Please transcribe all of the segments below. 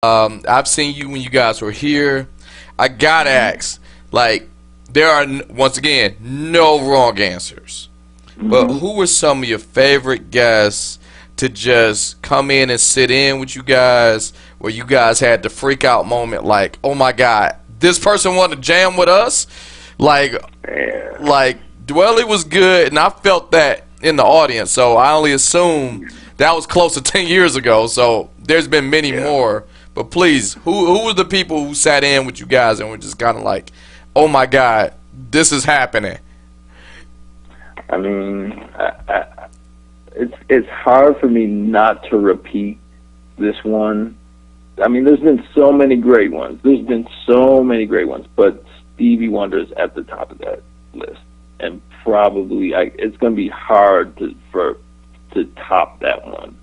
I've seen you when you guys were here. I gotta ask, like, there are once again no wrong answers. But Hmm. who were some of your favorite guests to just come in and sit in with you guys, where you guys had the freak out moment, like, oh my God, this person wanted to jam with us? Like, Yeah. like Dwelly was good, and I felt that in the audience. So I only assume that was close to 10 years ago. So there's been many Yeah. more. But please, who were the people who sat in with you guys and were just kind of like, oh my God, this is happening? I mean, it's hard for me not to repeat this one. I mean, there's been so many great ones. There's been so many great ones, but Stevie Wonder's at the top of that list, and probably it's going to be hard to top that one.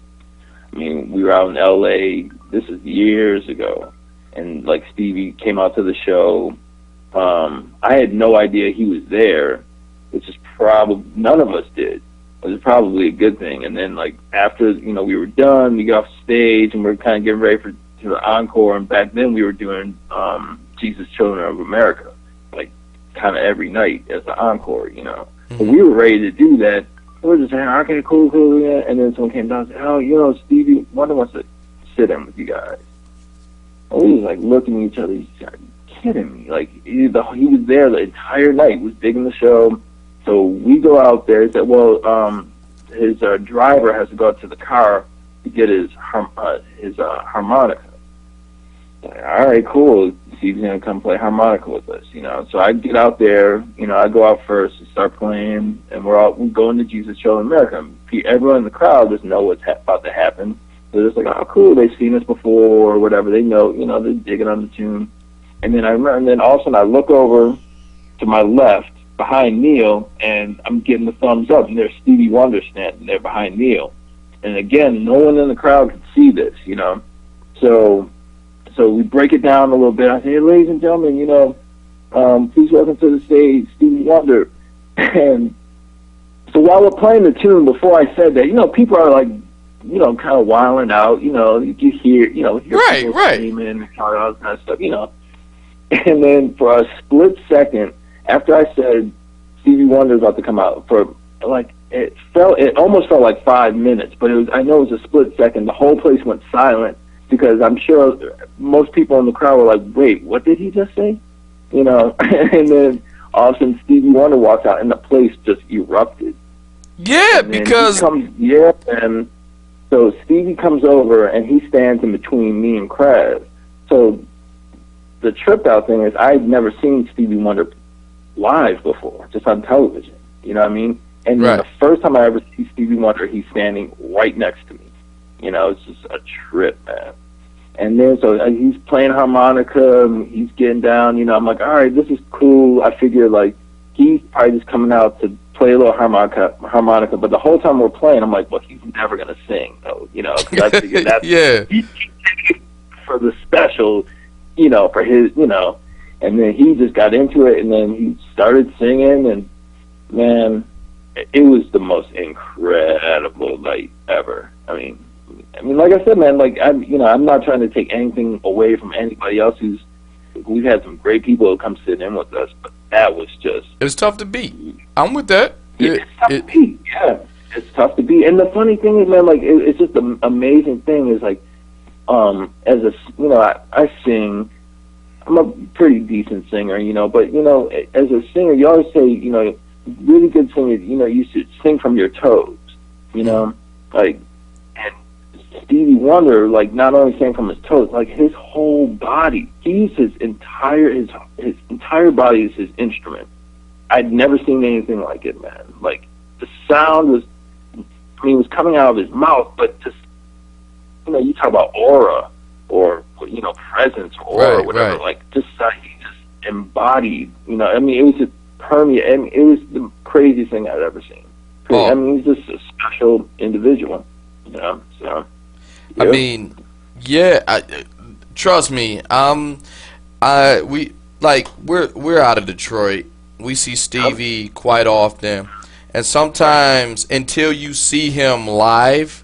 I mean, we were out in L.A. This is years ago, and like Stevie came out to the show. I had no idea he was there, which is probably none of us did. It was probably a good thing. And then like after we were done, we got off stage and we are kind of getting ready for the encore. And back then we were doing Jesus Children of America, like kind of every night as the encore. But we were ready to do that. We were just saying, okay, cool, cool, yeah. And then someone came down and said, oh, Stevie Wonder wants to sit in with you guys. And we was like looking at each other. He's like, kidding me? Like he was there the entire night, was digging the show. So we go out there. He said, well, his driver has to go out to the car to get his harmonica. Like, all right, cool. Steve's gonna come play harmonica with us, So I get out there, I go out first and start playing, and we go into Jesus Show in America. Everyone in the crowd doesn't know what's about to happen. They're just like, oh, cool, they've seen us before or whatever. They know, they're digging on the tune. And then all of a sudden I look over to my left behind Neil, and I'm getting the thumbs up, and there's Stevie Wonder standing there behind Neil. And again, no one in the crowd could see this, So we break it down a little bit. I say, hey, ladies and gentlemen, please welcome to the stage Stevie Wonder. And so while we're playing the tune, before I said that, people are like, kind of wilding out. You hear people screaming and all that kind of stuff. And then for a split second, after I said Stevie Wonder's about to come out, for like it almost felt like 5 minutes, but I know it was a split second. The whole place went silent because I'm sure most people in the crowd were like, "Wait, what did he just say?" And then all of a sudden Stevie Wonder walks out, and the place just erupted. Yeah, because and so Stevie comes over and he stands in between me and Krabs. So the tripped out thing is I'd never seen Stevie Wonder live before, just on television. You know what I mean? And then the first time I ever see Stevie Wonder, he's standing right next to me. It's just a trip, man. And then so he's playing harmonica, he's getting down. I'm like, all right, this is cool. I figure like he's probably just coming out to play a little harmonica. But the whole time we're playing, I'm like, well, he's never gonna sing, though. Because I figured that's he's for the special, for his, And then he just got into it, and then he started singing, and man, it was the most incredible night ever. I mean, like I said, man, like I'm not trying to take anything away from anybody else we've had some great people who come sit in with us, but that was just, it was tough to beat. I'm with that. It's tough to beat. Yeah, it's tough to beat. And the funny thing is, man, like it's just the amazing thing is like, as I sing. I'm a pretty decent singer, but as a singer, you always say, really good singer, you should sing from your toes, like, and Stevie Wonder, like, not only sang from his toes, like his whole body, his entire body is his instrument. I'd never seen anything like it, man. Like, the sound was, it was coming out of his mouth, but just, you talk about aura, or presence, or whatever. Like just he just embodied. It was just permeate. It was the craziest thing I'd ever seen. He's just a special individual. So. Yeah. I mean, trust me. We're out of Detroit. We see Stevie quite often, and sometimes until you see him live,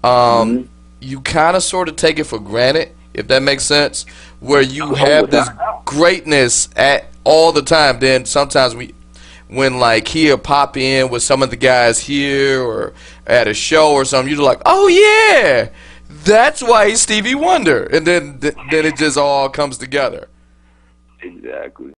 you kind of sort of take it for granted if that makes sense, where you Oh, have this without a doubt. greatness at all the time. Then sometimes when like he'll pop in with some of the guys here or at a show or something, you're like, oh yeah, that's why he's Stevie Wonder, and then it just all comes together. Exactly.